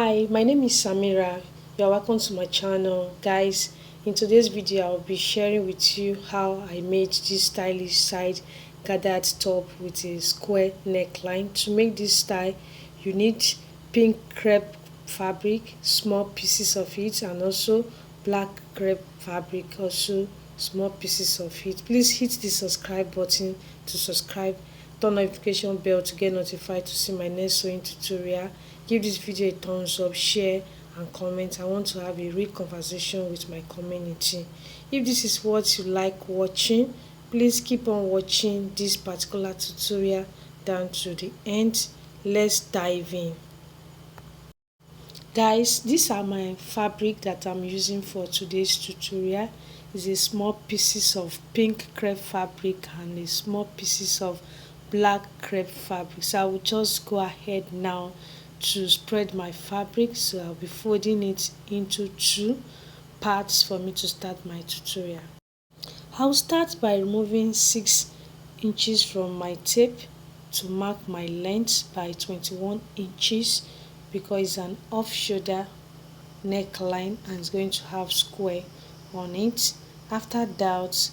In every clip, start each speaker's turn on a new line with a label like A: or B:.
A: Hi, my name is Samira. You are welcome to my channel. Guys, in today's video I'll be sharing with you how I made this stylish side gathered top with a square neckline. To make this style, you need pink crepe fabric, small pieces of it, and also black crepe fabric, also small pieces of it. Please hit the subscribe button to subscribe, turn notification bell to get notified to see my next sewing tutorial. Give this video a thumbs up, share and comment. I want to have a real conversation with my community. If this is what you like watching, please keep on watching this particular tutorial down to the end. Let's dive in. Guys, these are my fabric that I'm using for today's tutorial. It's a small pieces of pink crepe fabric and a small pieces of black crepe fabric. So I will just go ahead now to spread my fabric. So I'll be folding it into two parts for me to start my tutorial. I'll start by removing 6 inches from my tape to mark my length by 21 inches because it's an off shoulder neckline and it's going to have square on it. After that,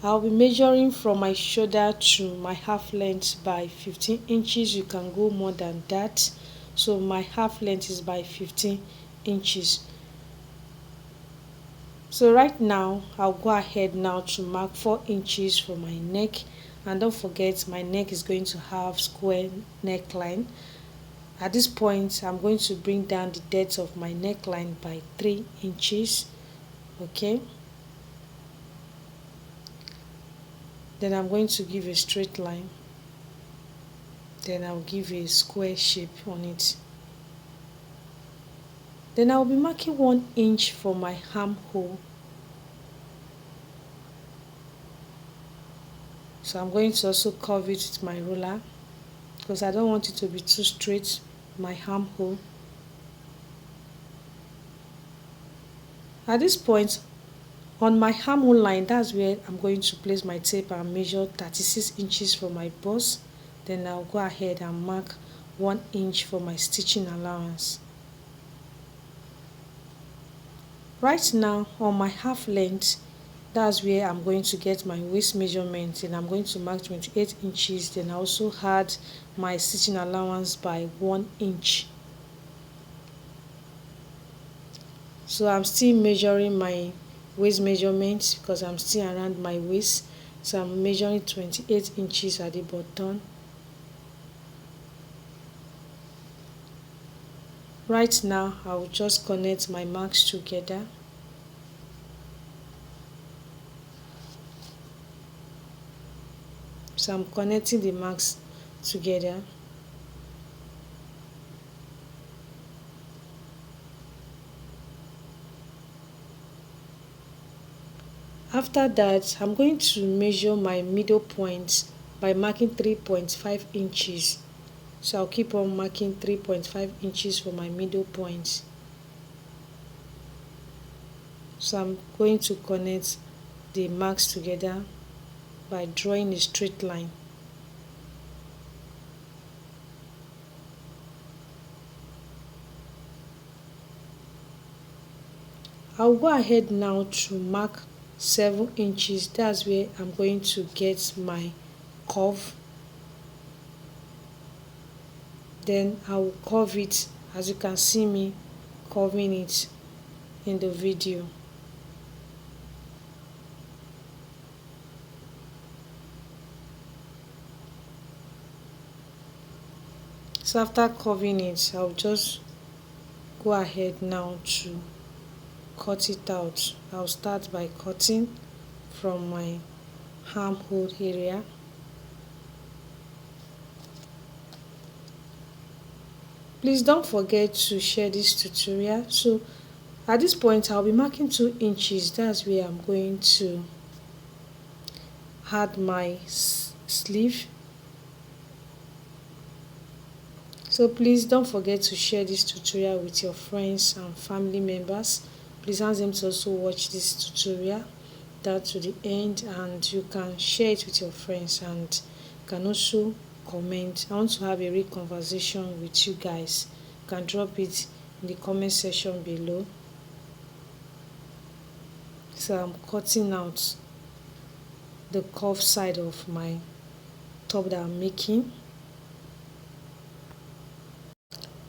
A: I'll be measuring from my shoulder to my half length by 15 inches. You can go more than that. So my half length is by 15 inches. So right now, I'll go ahead now to mark 4 inches for my neck. And don't forget, my neck is going to have square neckline. At this point, I'm going to bring down the depth of my neckline by 3 inches. Okay. Then I'm going to give a straight line. Then I'll give a square shape on it. Then I'll be marking 1 inch for my armhole. So I'm going to also curve it with my ruler because I don't want it to be too straight, my armhole. At this point, on my armhole line, that's where I'm going to place my tape and measure 36 inches for my bust. Then I'll go ahead and mark 1 inch for my stitching allowance. Right now, on my half length, that's where I'm going to get my waist measurement, and I'm going to mark 28 inches. Then I also add my stitching allowance by 1 inch. So I'm still measuring my waist measurement because I'm still around my waist. So I'm measuring 28 inches at the bottom. Right now, I will just connect my marks together. So I'm connecting the marks together. After that, I'm going to measure my middle point by marking 3.5 inches. So I'll keep on marking 3.5 inches for my middle point. So I'm going to connect the marks together by drawing a straight line. I'll go ahead now to mark 7 inches. That's where I'm going to get my curve. Then I will curve it as you can see me curving it in the video. So after curving it, I'll just go ahead now to cut it out. I'll start by cutting from my armhole area. Please don't forget to share this tutorial. So at this point, I'll be marking 2 inches. That's where I'm going to add my sleeve. So please don't forget to share this tutorial with your friends and family members. Please ask them to also watch this tutorial down to the end, and you can share it with your friends and can also comment. I want to have a real conversation with you guys. You can drop it in the comment section below. So I'm cutting out the curved side of my top that I'm making.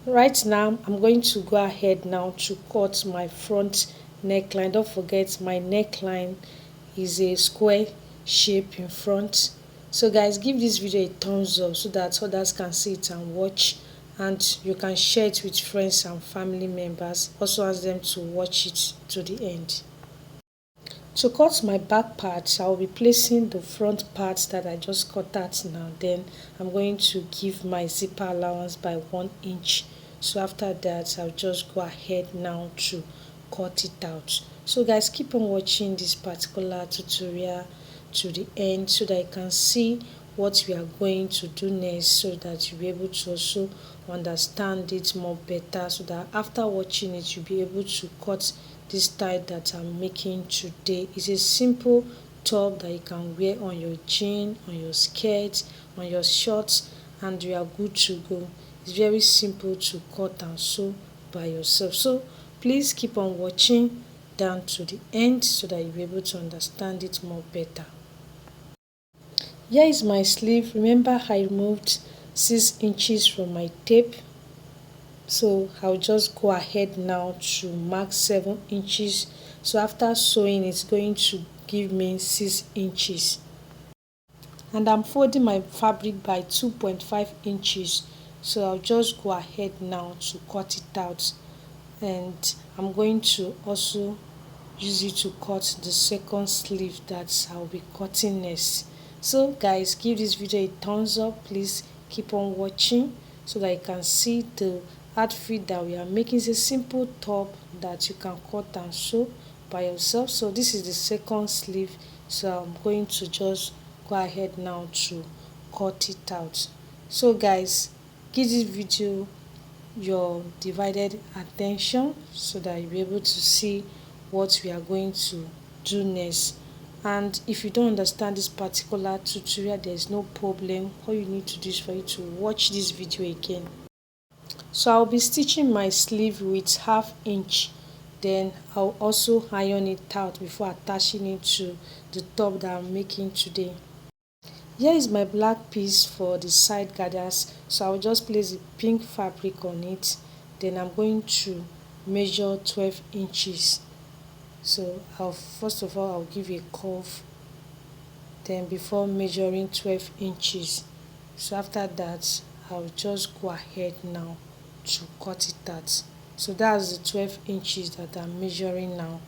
A: Right now I'm going to go ahead now to cut my front neckline. Don't forget my neckline is a square shape in front. So guys, give this video a thumbs up so that others can see it and watch, and you can share it with friends and family members. Also ask them to watch it to the end. To cut my back part, I will be placing the front part that I just cut out now. Then I'm going to give my zipper allowance by 1 inch. So after that, I'll just go ahead now to cut it out. So guys, keep on watching this particular tutorial to the end so that you can see what we are going to do next, so that you'll be able to also understand it more better, so that after watching it you'll be able to cut this tie that I'm making today. Is a simple top that you can wear on your jean, on your skirt, on your shorts, and you are good to go. It's very simple to cut and sew by yourself. So please keep on watching down to the end so that you'll be able to understand it more better. Here is my sleeve. Remember I removed 6 inches from my tape. So I'll just go ahead now to mark 7 inches. So after sewing, it's going to give me 6 inches. And I'm folding my fabric by 2.5 inches. So I'll just go ahead now to cut it out. And I'm going to also use it to cut the second sleeve that I'll be cutting next. So guys, give this video a thumbs up. Please keep on watching so that you can see the outfit that we are making. Is a simple top that you can cut and sew by yourself. So this is the second sleeve, so I'm going to just go ahead now to cut it out. So guys, give this video your divided attention so that you'll be able to see what we are going to do next. And if you don't understand this particular tutorial, there's no problem. All you need to do is for you to watch this video again. So I'll be stitching my sleeve with 1/2 inch. Then I'll also iron it out before attaching it to the top that I'm making today. Here is my black piece for the side gathers. So I'll just place the pink fabric on it. Then I'm going to measure 12 inches. So first of all I'll give a curve, then before measuring 12 inches. So after that I'll just go ahead now to cut it out. So that's the 12 inches that I'm measuring now.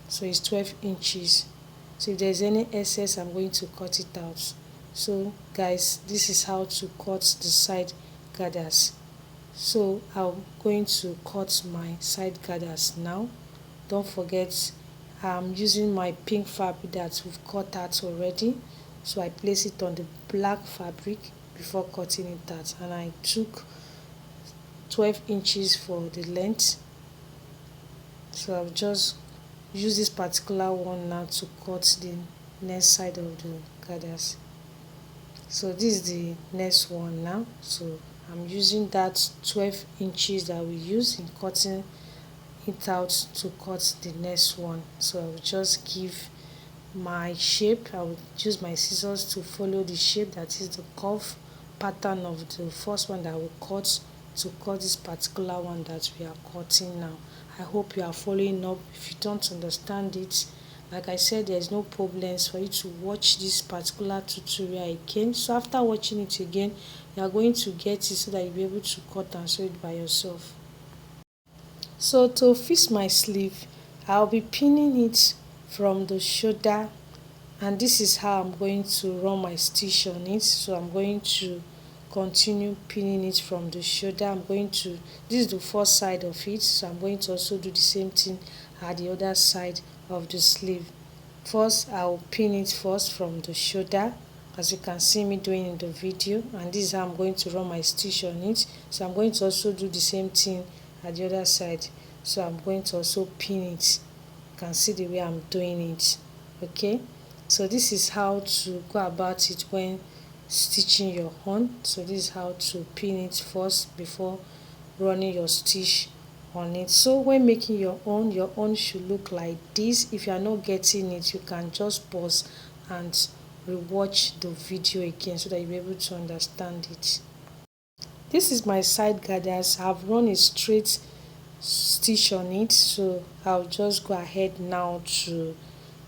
A: So it's 12 inches. So if there's any excess, I'm going to cut it out. So guys, this is how to cut the side gathers. So I'm going to cut my side gathers now. Don't forget, I'm using my pink fabric that we've cut out already. So I place it on the black fabric before cutting it out, and I took 12 inches for the length. So I'll just use this particular one now to cut the next side of the gathers. So this is the next one now. So I'm using that 12 inches that we use in cutting it out to cut the next one. So I will just give my shape. I will use my scissors to follow the shape, that is the curve pattern of the first one that we cut, to cut this particular one that we are cutting now. I hope you are following up. If you don't understand it, like I said, there's no problems for you to watch this particular tutorial again. So after watching it again, you are going to get it so that you'll be able to cut and sew it by yourself. So to fix my sleeve, I'll be pinning it from the shoulder, and this is how I'm going to run my stitch on it. So I'm going to continue pinning it from the shoulder. This is the first side of it, so I'm going to also do the same thing at the other side of the sleeve. First I'll pin it first from the shoulder, as you can see me doing in the video, and this is how I'm going to run my stitch on it. So I'm going to also do the same thing at the other side. So I'm going to also pin it. You can see the way I'm doing it. Okay, so this is how to go about it when stitching your own. So this is how to pin it first before running your stitch on it. So when making your own should look like this. If you are not getting it, you can just pause and rewatch the video again so that you'll be able to understand it. This is my side gathers. I've run a straight stitch on it, so I'll just go ahead now to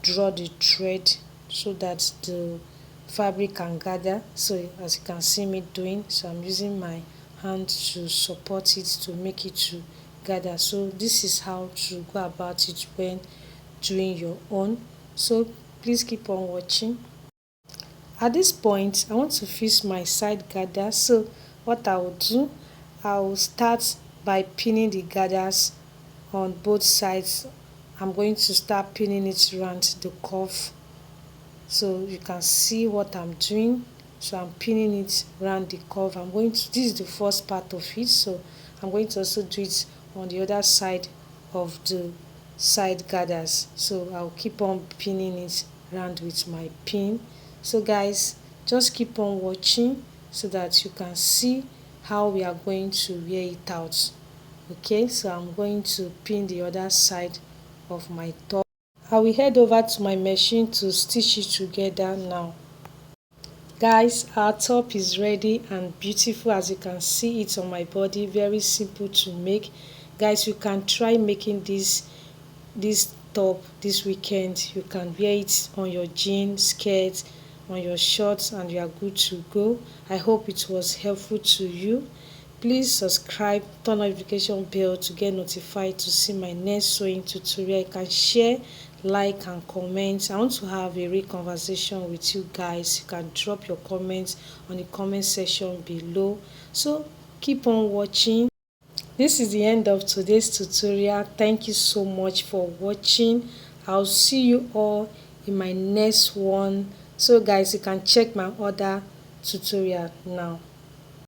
A: draw the thread so that the fabric can gather. So as you can see me doing, so I'm using my hand to support it to make it to gather. So this is how to go about it when doing your own. So please keep on watching. At this point, I want to fix my side gather. So what I will do, I will start by pinning the gathers on both sides. I'm going to start pinning it around the cuff, so you can see what I'm doing. So I'm pinning it around the cuff. This is the first part of it, so I'm going to also do it on the other side of the side gathers. So I'll keep on pinning it around with my pin. So guys, just keep on watching so that you can see how we are going to wear it out. Okay, so I'm going to pin the other side of my top. I will head over to my machine to stitch it together now. Guys, our top is ready and beautiful, as you can see it on my body. Very simple to make. Guys, you can try making this top this weekend. You can wear it on your jeans, skirt, on your shorts, and you are good to go. I hope it was helpful to you. Please subscribe, turn notification bell to get notified to see my next sewing tutorial. You can share, like and comment. I want to have a real conversation with you guys. You can drop your comments on the comment section below. So keep on watching. This is the end of today's tutorial. Thank you so much for watching. I'll see you all in my next one. So guys, you can check my other tutorial now.